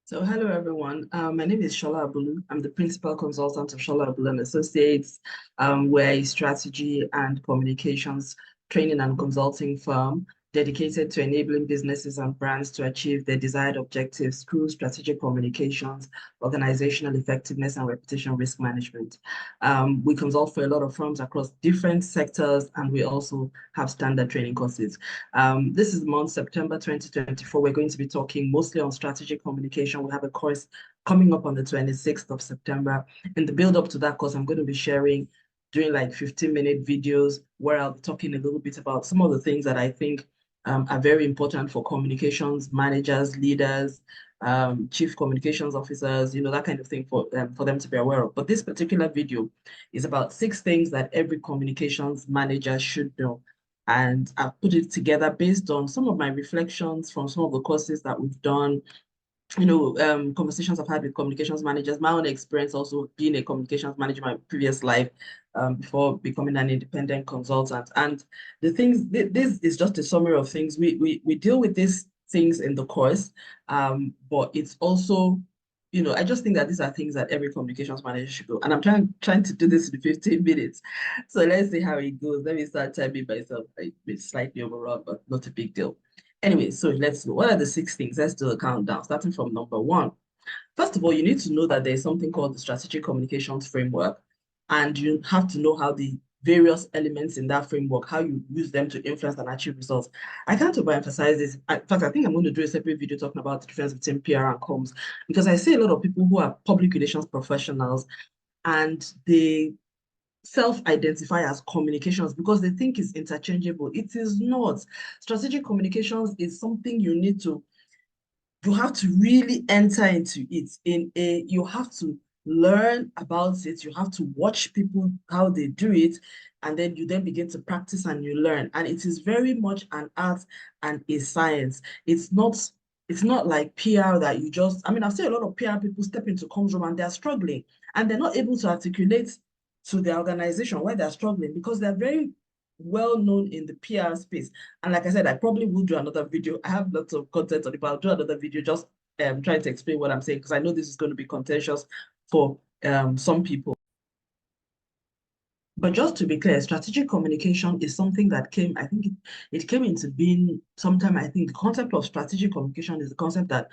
So hello everyone. My name is Shola Abulu. I'm the principal consultant of Shola Abulu and Associates. We're a strategy and communications training and consulting firm dedicated to enabling businesses and brands to achieve their desired objectives through strategic communications, organizational effectiveness, and reputation risk management. We consult for a lot of firms across different sectors, and we also have standard training courses. This is the month September 2024. We're going to be talking mostly on strategic communication. We have a course coming up on the 26th of September. In the build up to that course, I'm going to be doing like 15-minute videos where I'll be talking a little bit about some of the things that I think are very important for communications managers, leaders, chief communications officers, that kind of thing for them to be aware of. But this particular video is about 6 things that every communications manager should know. And I've put it together based on some of my reflections from some of the courses that we've done, conversations I've had with communications managers, my own experience also being a communications manager in my previous life, before becoming an independent consultant. And the things, this is just a summary of things. We deal with these things in the course, but it's also, I just think that these are things that every communications manager should do. And I'm trying to do this in 15 minutes. So let's see how it goes. Let me start timing myself. It's slightly overrun, but not a big deal. Anyway, so let's go. What are the 6 things? Let's do a countdown, starting from number 1. First of all, you need to know that there's something called the strategic communications framework, and you have to know how the various elements in that framework, how you use them to influence and achieve results. I can't overemphasize this. In fact, I think I'm going to do a separate video talking about the difference between PR and comms, because I see a lot of people who are public relations professionals and they self-identify as communications because they think it's interchangeable. It is not. Strategic communications is something you have to really enter into it. You have to learn about it. You have to watch people, how they do it, and then you then begin to practice and you learn. And it is very much an art and a science. It's not like PR that I've seen a lot of PR people step into comms room and they're struggling and they're not able to articulate to their organization why they're struggling because they're very well known in the PR space. And like I said, I probably will do another video. I have lots of content on it, but I'll do another video just trying to explain what I'm saying because I know this is going to be contentious for some people. But just to be clear, strategic communication is something that I think it came into being sometime. I think the concept of strategic communication is the concept that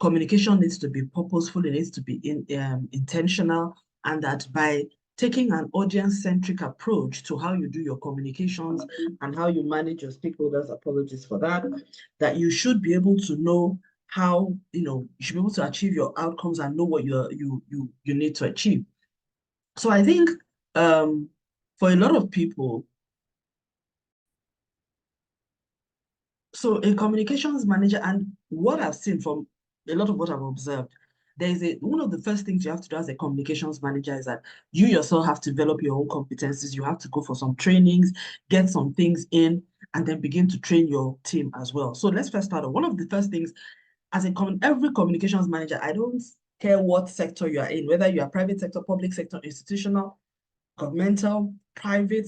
communication needs to be purposeful, it needs to be intentional, and that by taking an audience-centric approach to how you do your communications and how you manage your stakeholders, apologies for that, that you should be able to know how, you should be able to achieve your outcomes and know what you need to achieve. So I think for a lot of people, so a communications manager, and what I've seen from a lot of what I've observed, one of the first things you have to do as a communications manager is that you yourself have to develop your own competencies. You have to go for some trainings, get some things in, and then begin to train your team as well. So let's first start off. One of the first things as every communications manager, I don't care what sector you are in, whether you are private sector, public sector, institutional, governmental, private.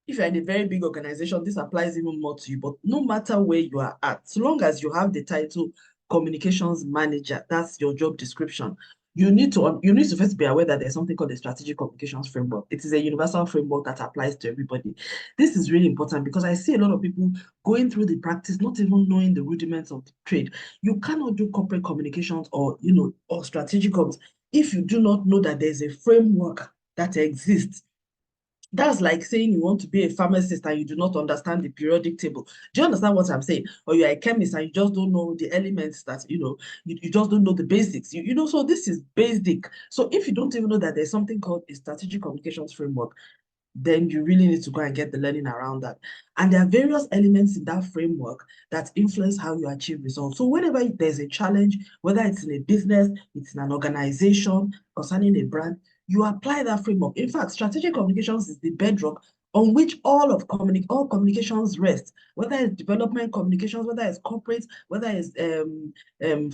If you're in a very big organization, this applies even more to you. But no matter where you are at, so long as you have the title communications manager, that's your job description. You need to first be aware that there's something called the strategic communications framework. It is a universal framework that applies to everybody. This is really important because I see a lot of people going through the practice, not even knowing the rudiments of the trade. You cannot do corporate communications or strategic comms if you do not know that there's a framework that exists. That's like saying you want to be a pharmacist and you do not understand the periodic table. Do you understand what I'm saying? Or you're a chemist and you just don't know the elements that, you just don't know the basics. So this is basic. So if you don't even know that there's something called a strategic communications framework, then you really need to go and get the learning around that. And there are various elements in that framework that influence how you achieve results. So whenever there's a challenge, whether it's in a business, it's in an organization, concerning a brand, you apply that framework. In fact, strategic communications is the bedrock on which all communications rest, whether it's development communications, whether it's corporate, whether it's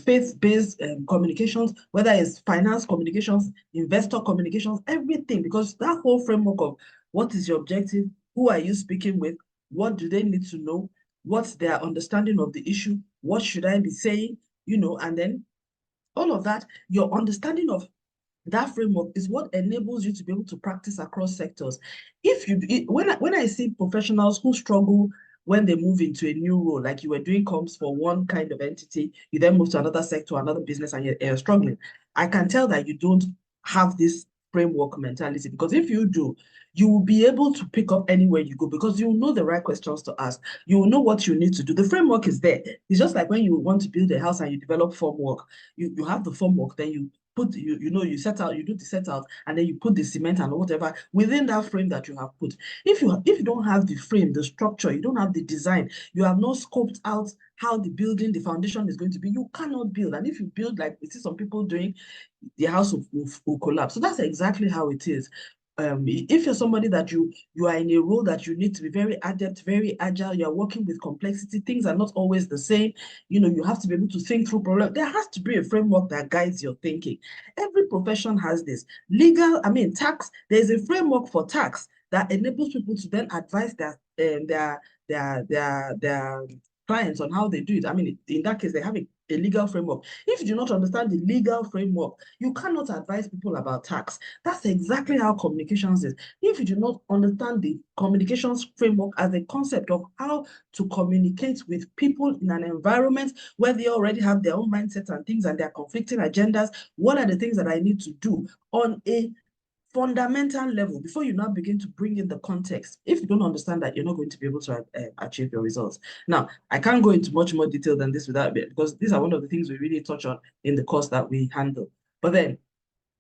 faith-based communications, whether it's finance communications, investor communications, everything, because that whole framework of what is your objective, who are you speaking with, what do they need to know, what's their understanding of the issue, what should I be saying, and then all of that, your understanding of that framework is what enables you to be able to practice across sectors. When I see professionals who struggle when they move into a new role, like you were doing comms for one kind of entity, you then move to another sector, another business, and you're struggling, I can tell that you don't have this framework mentality, because if you do, you will be able to pick up anywhere you go, because you will know the right questions to ask. You will know what you need to do. The framework is there. It's just like when you want to build a house and you develop form work. You have the form work, then you set out, you do the set out, and then you put the cement and whatever within that frame that you have put. If you don't have the frame, the structure, you don't have the design, you have not scoped out how the foundation is going to be, you cannot build. And if you build, like we see some people doing, the house will collapse. So that's exactly how it is. If you're somebody that you are in a role that you need to be very adept, very agile, you're working with complexity, things are not always the same. You have to be able to think through problems. There has to be a framework that guides your thinking. Every profession has this. Tax, there's a framework for tax that enables people to then advise their clients on how they do it. In that case, they have a legal framework. If you do not understand the legal framework, you cannot advise people about tax. That's exactly how communications is. If you do not understand the communications framework as a concept of how to communicate with people in an environment where they already have their own mindsets and things and their conflicting agendas, what are the things that I need to do on a fundamental level before you now begin to bring in the context? If you don't understand that, you're not going to be able to achieve your results. Now, I can't go into much more detail than this because these are one of the things we really touch on in the course that we handle. But then,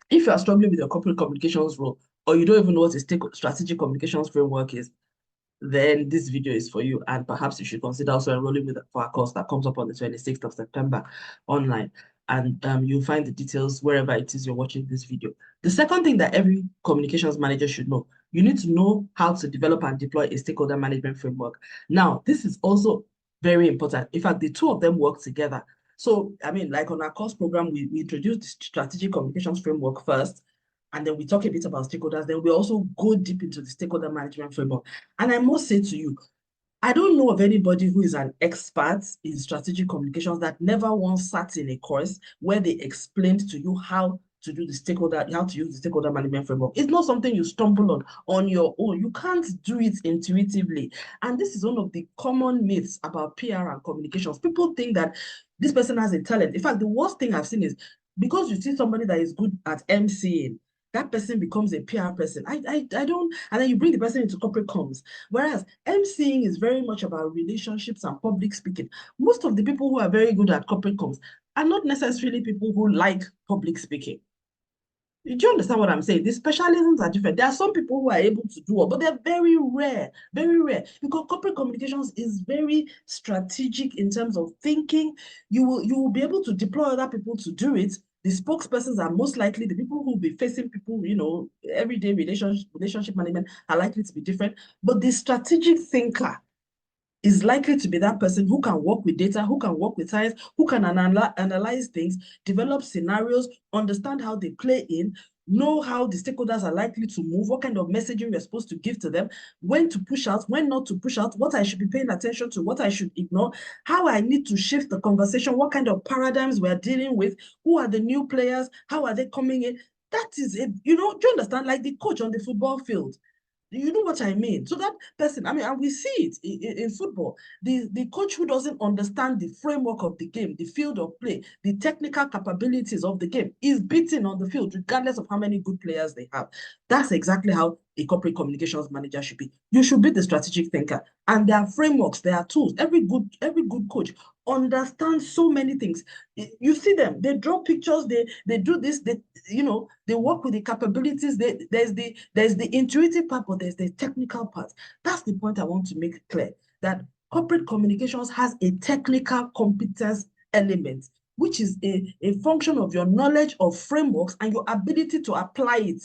if you are struggling with your corporate communications role, or you don't even know what a strategic communications framework is, then this video is for you. And perhaps you should consider also enrolling for our course that comes up on the 26th of September online. And you'll find the details wherever it is you're watching this video. The second thing that every communications manager should know, you need to know how to develop and deploy a stakeholder management framework. Now, this is also very important. In fact, the two of them work together. So, like on our course program, we introduced the strategic communications framework first, and then we talk a bit about stakeholders. Then we also go deep into the stakeholder management framework. And I must say to you, I don't know of anybody who is an expert in strategic communications that never once sat in a course where they explained to you how to use the stakeholder management framework. It's not something you stumble on your own. You can't do it intuitively. And this is one of the common myths about PR and communications. People think that this person has a talent. In fact, the worst thing I've seen is, because you see somebody that is good at emceeing, that person becomes a PR person. I don't, and then you bring the person into corporate comms. Whereas emceeing is very much about relationships and public speaking. Most of the people who are very good at corporate comms are not necessarily people who like public speaking. Do you understand what I'm saying? The specialisms are different. There are some people who are able to do it, but they're very rare, because corporate communications is very strategic in terms of thinking. You will be able to deploy other people to do it. The spokespersons are most likely the people who will be facing people, everyday relationship management are likely to be different. But the strategic thinker is likely to be that person who can work with data, who can work with science, who can analyze things, develop scenarios, understand how they play in, know how the stakeholders are likely to move, what kind of messaging we're supposed to give to them, when to push out, when not to push out, what I should be paying attention to, what I should ignore, how I need to shift the conversation, what kind of paradigms we're dealing with, who are the new players, how are they coming in. That is it. Do you understand? Like the coach on the football field. You know what I mean? So that person, and we see it in football. The coach who doesn't understand the framework of the game, the field of play, the technical capabilities of the game is beaten on the field, regardless of how many good players they have. That's exactly how a corporate communications manager should be. You should be the strategic thinker. And there are frameworks, there are tools. Every good coach understands so many things. You see them, they draw pictures, they do this, they work with the capabilities. There's the intuitive part, but there's the technical part. That's the point I want to make clear, that corporate communications has a technical competence element, which is a function of your knowledge of frameworks and your ability to apply it.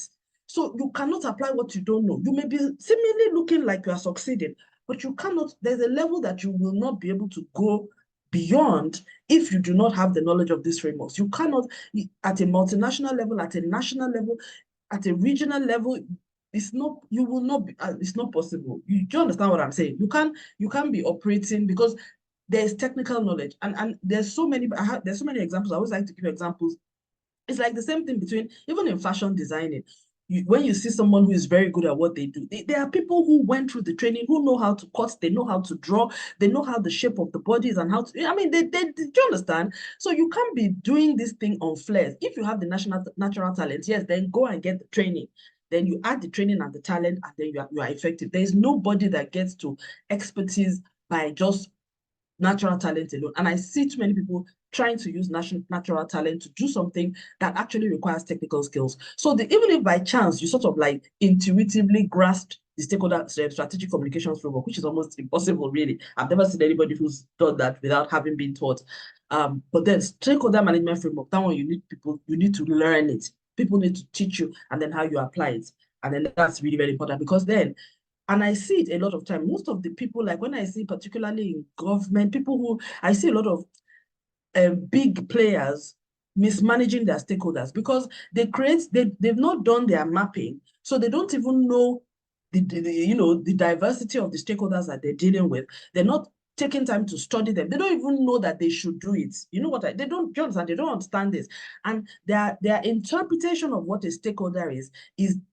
So you cannot apply what you don't know. You may be seemingly looking like you are succeeding, but you cannot. There's a level that you will not be able to go beyond if you do not have the knowledge of these frameworks. You cannot, at a multinational level, at a national level, at a regional level, it's not possible. Do you understand what I'm saying? You can't be operating, because there's technical knowledge, and there's so many. There's so many examples. I always like to give examples. It's like the same thing between even in fashion designing. When you see someone who is very good at what they do, there are people who went through the training, who know how to cut, they know how to draw, they know how the shape of the body is and how to. I mean, do you understand? So you can't be doing this thing on flares. If you have the natural talent, yes, then go and get the training. Then you add the training and the talent, and then you are effective. There is nobody that gets to expertise by just natural talent alone. And I see too many people trying to use natural talent to do something that actually requires technical skills. So even if by chance you sort of like intuitively grasp the stakeholder strategic communications framework, which is almost impossible, really. I've never seen anybody who's done that without having been taught. But then stakeholder management framework, that one you need to learn it. People need to teach you, and then how you apply it. And then that's really, very important, because then, and I see it a lot of time. Most of the people, like when I see, particularly in government, people who I see a lot of big players mismanaging their stakeholders, because they've not done their mapping, so they don't even know the diversity of the stakeholders that they're dealing with. They're not taking time to study them. They don't even know that they should do it. You know what? They don't, do you understand? They don't understand this. And their interpretation of what a stakeholder is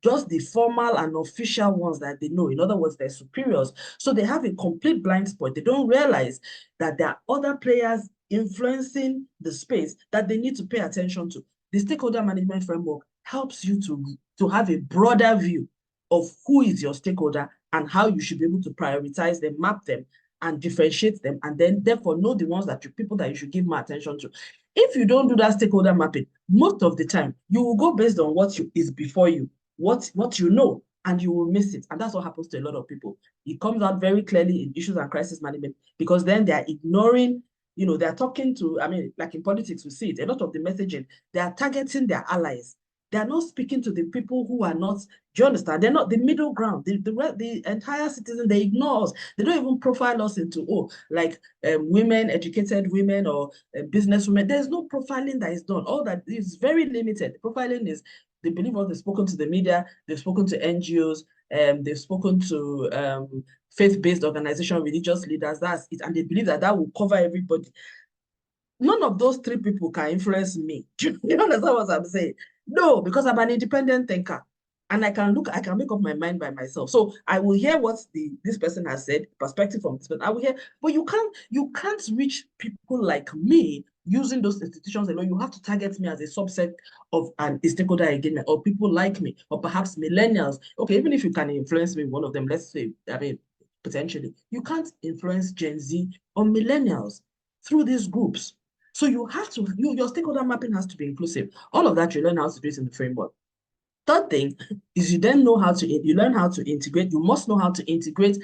just the formal and official ones that they know. In other words, their superiors. So they have a complete blind spot. They don't realize that there are other players influencing the space that they need to pay attention to. The stakeholder management framework helps you to have a broader view of who is your stakeholder and how you should be able to prioritize them, map them, and differentiate them, and then therefore know the ones that people that you should give more attention to. If you don't do that stakeholder mapping, most of the time you will go based on what is before you, what you know, and you will miss it. And that's what happens to a lot of people. It comes out very clearly in issues and crisis management, because then they are ignoring, they're talking to, I mean, like in politics, we see it, a lot of the messaging, they are targeting their allies. They are not speaking to the people who are not, do you understand? They're not the middle ground. The entire citizen, they ignore us. They don't even profile us into, like women, educated women, or business women. There's no profiling that is done. All that is very limited. Profiling is, they believe what they've spoken to the media, they've spoken to NGOs, they've spoken to faith-based organization, religious leaders, that's it. And they believe that will cover everybody. None of those three people can influence me. Do you understand what I'm saying? No, because I'm an independent thinker. And I can make up my mind by myself. So I will hear what this person has said, perspective from this person. I will hear, but you can't reach people like me using those institutions alone. You have to target me as a subset of a stakeholder engagement, or people like me, or perhaps millennials. Okay, even if you can influence me, one of them, let's say, I mean, potentially, you can't influence Gen Z or millennials through these groups. So you have to, your stakeholder mapping has to be inclusive. All of that, you learn how to do it in the framework. Third thing is you learn how to integrate, you must know how to integrate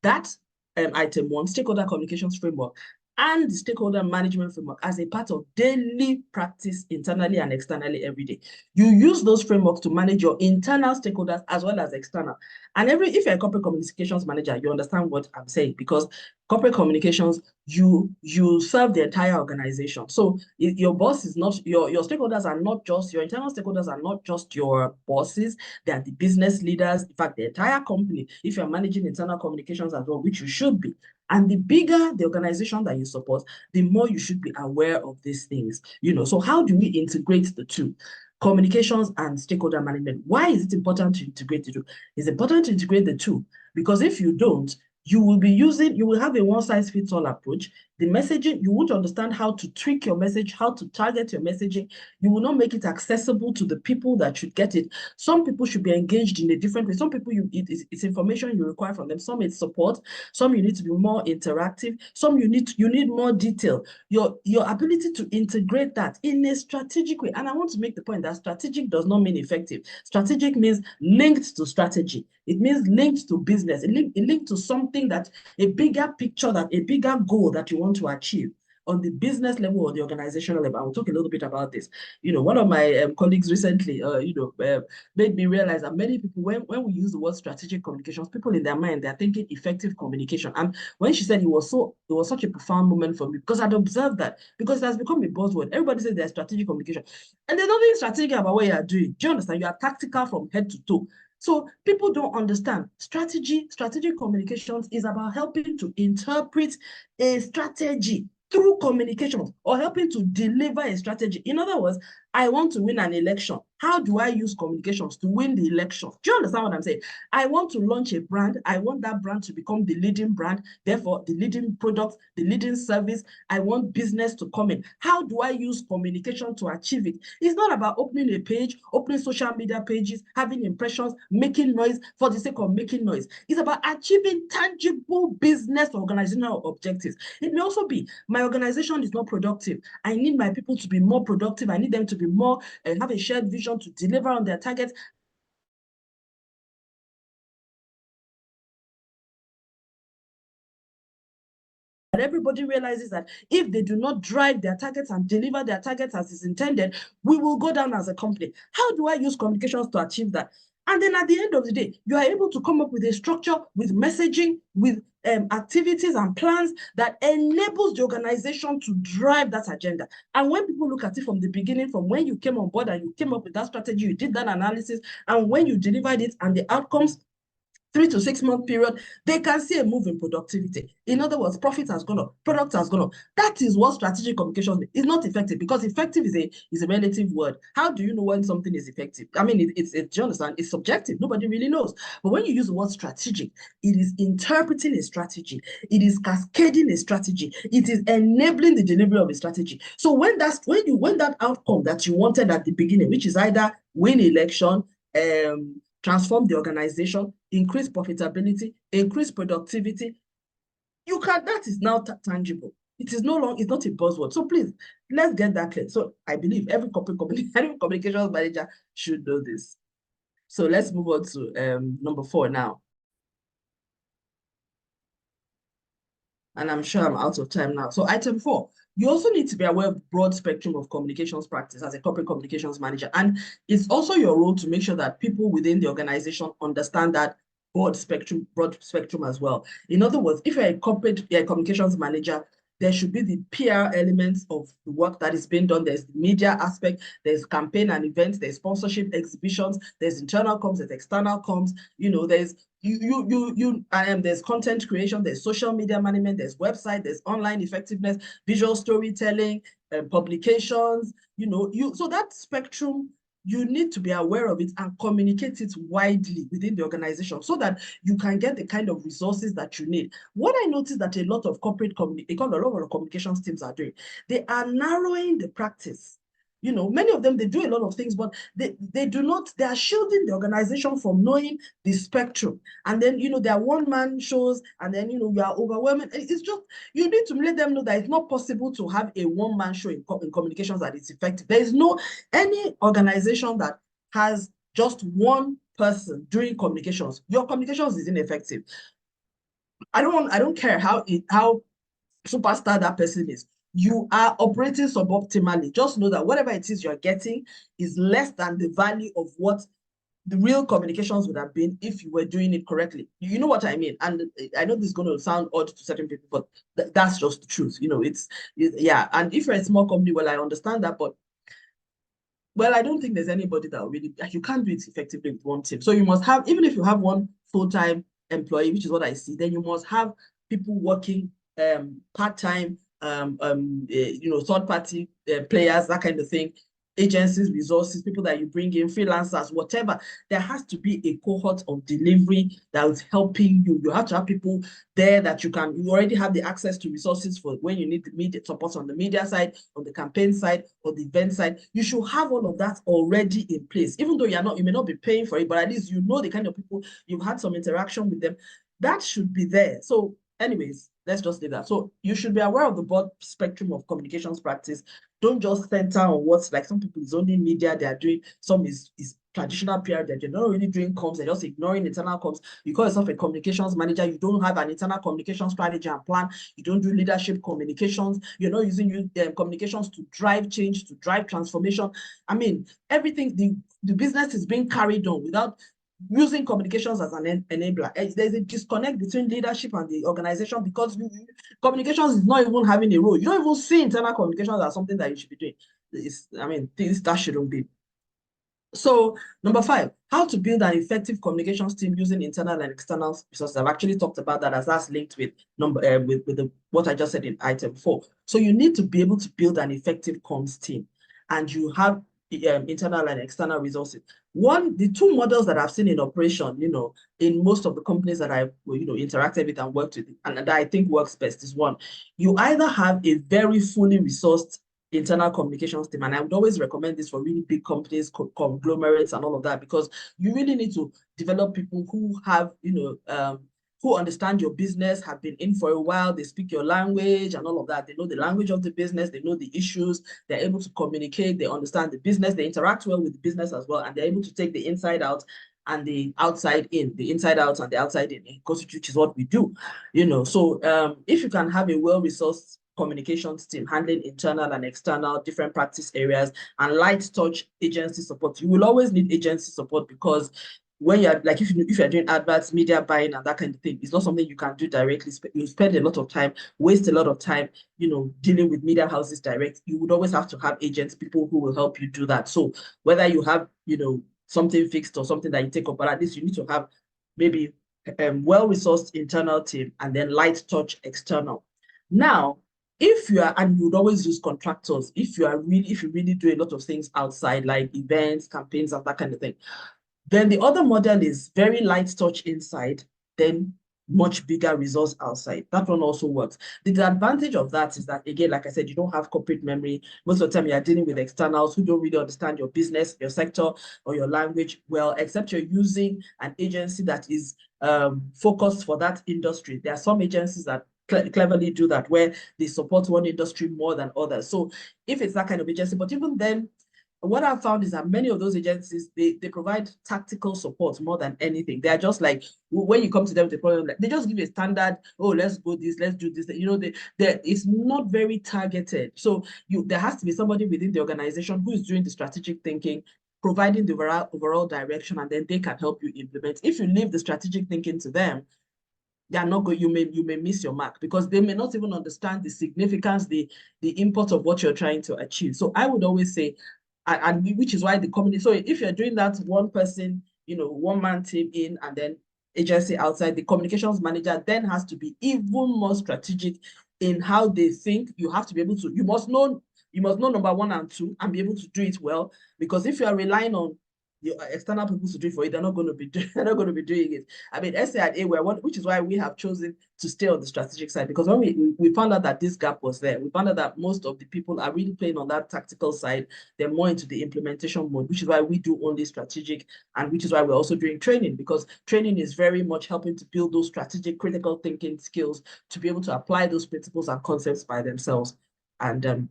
that item one, stakeholder communications framework, and the stakeholder management framework as a part of daily practice internally and externally every day. You use those frameworks to manage your internal stakeholders as well as external. And if you're a corporate communications manager, you understand what I'm saying, because corporate communications, you serve the entire organization. So your boss is not, your stakeholders are not just, your internal stakeholders are not just your bosses, they are the business leaders, in fact, the entire company, if you're managing internal communications as well, which you should be. And the bigger the organization that you support, the more you should be aware of these things. So how do we integrate the two? Communications and stakeholder management. Why is it important to integrate the two? It's important to integrate the two because if you don't, you will have a one-size-fits-all approach. The messaging, you won't understand how to tweak your message, how to target your messaging. You will not make it accessible to the people that should get it. Some people should be engaged in a different way. Some people, it's information you require from them. Some it's support. Some you need to be more interactive. Some you need more detail. Your ability to integrate that in a strategic way. And I want to make the point that strategic does not mean effective. Strategic means linked to strategy. It means linked to business. It linked to something that a bigger picture, that a bigger goal that you want to achieve on the business level or the organizational level. I will talk a little bit about this. One of my colleagues recently, made me realize that many people, when we use the word strategic communications, people in their mind, they're thinking effective communication. And when she said it was such a profound moment for me, because I'd observed that, because it has become a buzzword. Everybody says there's strategic communication. And there's nothing strategic about what you are doing. Do you understand? You are tactical from head to toe. So people don't understand. Strategic communications is about helping to interpret a strategy through communications or helping to deliver a strategy. In other words, I want to win an election. How do I use communications to win the election? Do you understand what I'm saying? I want to launch a brand. I want that brand to become the leading brand, therefore the leading product, the leading service. I want business to come in. How do I use communication to achieve it? It's not about opening a page, opening social media pages, having impressions, making noise for the sake of making noise. It's about achieving tangible business organizational objectives. It may also be my organization is not productive. I need my people to be more productive. I need them to be more, have a shared vision to deliver on their targets. And everybody realizes that if they do not drive their targets and deliver their targets as is intended, we will go down as a company. How do I use communications to achieve that? And then at the end of the day, you are able to come up with a structure, with messaging, with activities and plans that enables the organization to drive that agenda. And when people look at it from the beginning, from when you came on board and you came up with that strategy, you did that analysis, and when you delivered it and the outcomes 3 to 6 month period, they can see a move in productivity. In other words, profit has gone up, product has gone up. That is what strategic communication is not effective, because effective is a relative word. How do you know when something is effective? I mean, do you understand? It's subjective. Nobody really knows. But when you use the word strategic, it is interpreting a strategy. It is cascading a strategy. It is enabling the delivery of a strategy. So when that outcome that you wanted at the beginning, which is either win election, transform the organization, increase profitability, increase productivity, that is now tangible. It is no longer, it's not a buzzword. So please, let's get that clear. So I believe every communications manager should know this. So let's move on to number 4 now. And I'm sure I'm out of time now. So item 4, you also need to be aware of the broad spectrum of communications practice as a corporate communications manager. And it's also your role to make sure that people within the organization understand that broad spectrum as well. In other words, if you're a communications manager, there should be the PR elements of the work that is being done. There's the media aspect, there's campaign and events, there's sponsorship, exhibitions, there's internal comms, there's external comms, there's there's content creation, there's social media management, there's website, there's online effectiveness, visual storytelling, publications, so that spectrum, you need to be aware of it and communicate it widely within the organization so that you can get the kind of resources that you need. What I noticed that a lot of communications teams are doing, they are narrowing the practice. Many of them, they do a lot of things, but they are shielding the organization from knowing the spectrum. And then, there are one-man shows, and then, you are overwhelming. It's just, you need to let them know that it's not possible to have a one-man show in communications that is effective. There is any organization that has just one person doing communications, your communications is ineffective. I don't care how superstar that person is. You are operating suboptimally. Just know that whatever it is you're getting is less than the value of what the real communications would have been if you were doing it correctly. You know what I mean? And I know this is going to sound odd to certain people, but that's just the truth. Yeah. And if you're a small company, well, I understand that, but I don't think there's anybody that really, you can't do it effectively with one team. So you must have, even if you have one full-time employee, which is what I see, then you must have people working part-time, third-party players, that kind of thing, agencies, resources, people that you bring in, freelancers, whatever. There has to be a cohort of delivery that is helping you. You have to have people there that you already have the access to resources for when you need the media support on the media side, on the campaign side, or the event side. You should have all of that already in place. Even though you may not be paying for it, but at least you know the kind of people, you've had some interaction with them. That should be there. So anyways, let's just leave that. So you should be aware of the broad spectrum of communications practice. Don't just center on what's like some people is only media they are doing, some is traditional PR, they're not really doing comms, they're just ignoring internal comms. You call yourself a communications manager, you don't have an internal communication strategy and plan, you don't do leadership communications, you're not using communications to drive change, to drive transformation. I mean, everything, the business is being carried on without using communications as an enabler. There's a disconnect between leadership and the organization because communications is not even having a role. You don't even see internal communications as something that you should be doing. Things that shouldn't be. So number 5, how to build an effective communications team using internal and external resources. I've actually talked about that as that's linked with what I just said in item 4. So you need to be able to build an effective comms team, and you have internal and external resources. The two models that I've seen in operation, in most of the companies that I've interacted with and worked with, and that I think works best is one, you either have a very fully resourced internal communications team. And I would always recommend this for really big companies, conglomerates, and all of that, because you really need to develop people who have, who understand your business, have been in for a while, they speak your language and all of that. They know the language of the business, they know the issues, they're able to communicate, they understand the business, they interact well with the business as well, and they're able to take the inside out and the outside in, the inside out and the outside in, which is what we do, So if you can have a well-resourced communications team handling internal and external different practice areas and light touch agency support. You will always need agency support, because when you're like, if you're doing adverts, media buying and that kind of thing, it's not something you can do directly. You spend a lot of time, waste a lot of time, dealing with media houses direct. You would always have to have agents, people who will help you do that. So whether you have, something fixed or something that you take up, but at least you need to have maybe well-resourced internal team and then light touch external. Now, if you are, and you would always use contractors, if you really do a lot of things outside, like events, campaigns, and that kind of thing, then the other model is very light touch inside, then much bigger resource outside. That one also works. The advantage of that is that, again, like I said, you don't have corporate memory. Most of the time, you're dealing with externals who don't really understand your business, your sector, or your language well, except you're using an agency that is focused for that industry. There are some agencies that cleverly do that, where they support one industry more than others. So if it's that kind of agency, but even then, what I've found is that many of those agencies, they provide tactical support more than anything. They're just like, when you come to them with a problem, they just give you a standard, oh, let's go this, let's do this. It's not very targeted. So there has to be somebody within the organization who is doing the strategic thinking, providing the overall direction, and then they can help you implement. If you leave the strategic thinking to them, they are not good. You may miss your mark, because they may not even understand the significance, the import of what you're trying to achieve. So I would always say, and which is why the company, so if you're doing that one person, one man team in, and then agency outside, the communications manager then has to be even more strategic in how they think. You have to be able to, you must know number 1 and 2 and be able to do it well, because if you are relying on the external people to do it for you, they're not going to be doing it. I mean, SA and A, which is why we have chosen to stay on the strategic side, because when we found out that this gap was there, we found out that most of the people are really playing on that tactical side. They're more into the implementation mode, which is why we do only strategic, and which is why we're also doing training, because training is very much helping to build those strategic critical thinking skills to be able to apply those principles and concepts by themselves. And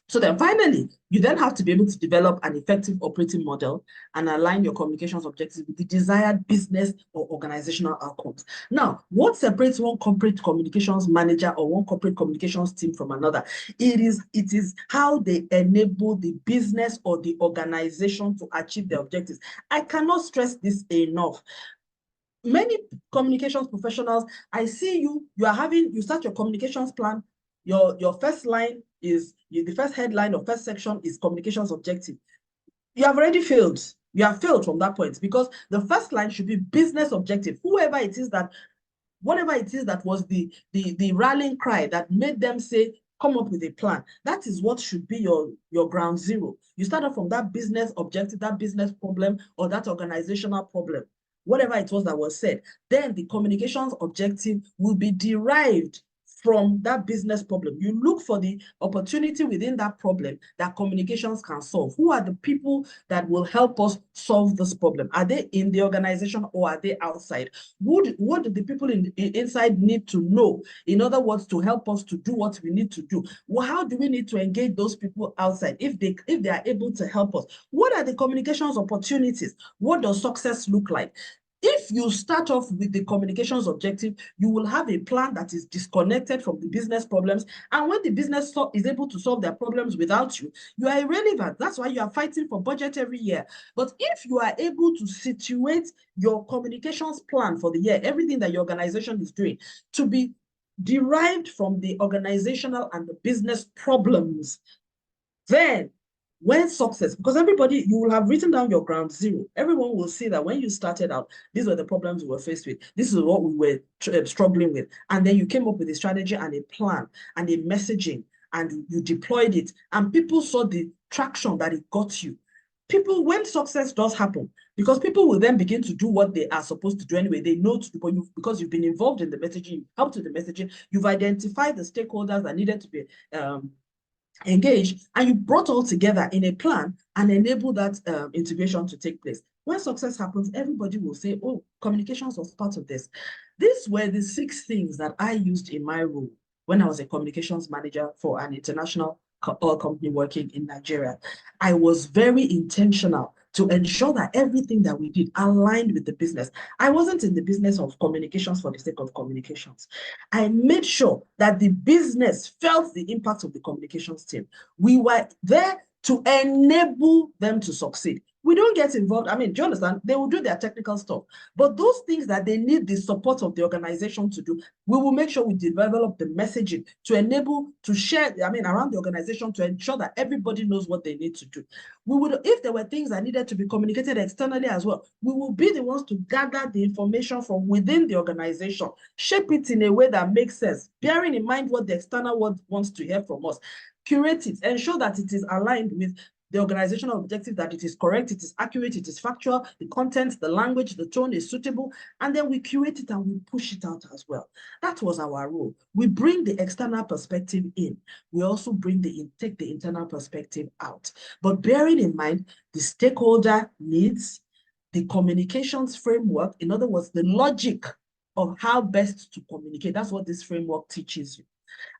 so then finally, you then have to be able to develop an effective operating model and align your communications objectives with the desired business or organizational outcomes. Now, what separates one corporate communications manager or one corporate communications team from another? It is how they enable the business or the organization to achieve their objectives. I cannot stress this enough. Many communications professionals, I see you start your communications plan. Your first line is, the first headline or first section is communications objective. You have already failed. You have failed from that point, because the first line should be business objective. Whatever it is that was the rallying cry that made them say, come up with a plan. That is what should be your ground zero. You start off from that business objective, that business problem, or that organizational problem, whatever it was that was said. Then the communications objective will be derived from that business problem. You look for the opportunity within that problem that communications can solve. Who are the people that will help us solve this problem? Are they in the organization or are they outside? What do the people inside need to know, in other words, to help us to do what we need to do? Well, how do we need to engage those people outside if they are able to help us? What are the communications opportunities? What does success look like? If you start off with the communications objective, you will have a plan that is disconnected from the business problems. And when the business is able to solve their problems without you, you are irrelevant. That's why you are fighting for budget every year. But if you are able to situate your communications plan for the year, everything that your organization is doing, to be derived from the organizational and the business problems, then When success, because everybody, you will have written down your ground zero. Everyone will see that when you started out, these were the problems we were faced with. This is what we were struggling with. And then you came up with a strategy and a plan and a messaging, and you deployed it. And people saw the traction that it got you. People, when success does happen, because people will then begin to do what they are supposed to do anyway, they know to do, but because you've been involved in the messaging, helped with the messaging, you've identified the stakeholders that needed to be engaged, and you brought all together in a plan and enable that integration to take place. When success happens, everybody will say, oh, communications was part of this. These were the 6 things that I used in my role when I was a communications manager for an international oil company working in Nigeria. I was very intentional to ensure that everything that we did aligned with the business. I wasn't in the business of communications for the sake of communications. I made sure that the business felt the impact of the communications team. We were there to enable them to succeed. We don't get involved. I mean, do you understand? They will do their technical stuff. But those things that they need the support of the organization to do, we will make sure we develop the messaging to enable, to share, I mean, around the organization to ensure that everybody knows what they need to do. We would, if there were things that needed to be communicated externally as well, we will be the ones to gather the information from within the organization, shape it in a way that makes sense, bearing in mind what the external world wants to hear from us, curate it, ensure that it is aligned with the organizational objective, that it is correct, it is accurate, it is factual, the content, the language, the tone is suitable, and then we curate it and we push it out as well. That was our role. We bring the external perspective in. We also take the internal perspective out. But bearing in mind the stakeholder needs, the communications framework, in other words, the logic of how best to communicate. That's what this framework teaches you.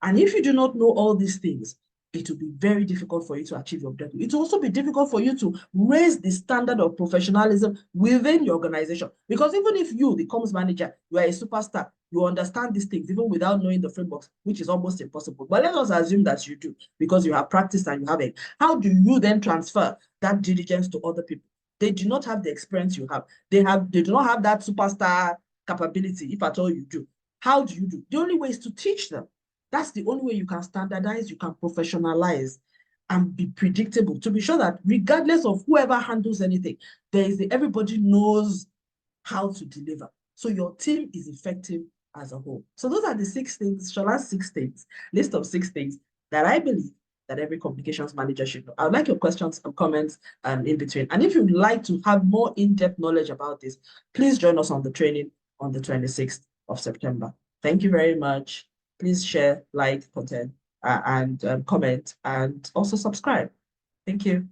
And if you do not know all these things, it will be very difficult for you to achieve your objective. It will also be difficult for you to raise the standard of professionalism within your organization. Because even if you, the comms manager, you are a superstar, you understand these things even without knowing the frameworks, which is almost impossible. But let us assume that you do, because you have practiced and you have it. How do you then transfer that diligence to other people? They do not have the experience you have. They do not have that superstar capability, if at all you do. How do you do? The only way is to teach them. That's the only way you can standardize, you can professionalize, and be predictable, to be sure that regardless of whoever handles anything, everybody knows how to deliver. So your team is effective as a whole. So those are the 6 things, Shola's 6 things, list of 6 things that I believe that every communications manager should know. I would like your questions and comments in between. And if you'd like to have more in-depth knowledge about this, please join us on the training on the 26th of September. Thank you very much. Please share, like, content, and comment, and also subscribe. Thank you.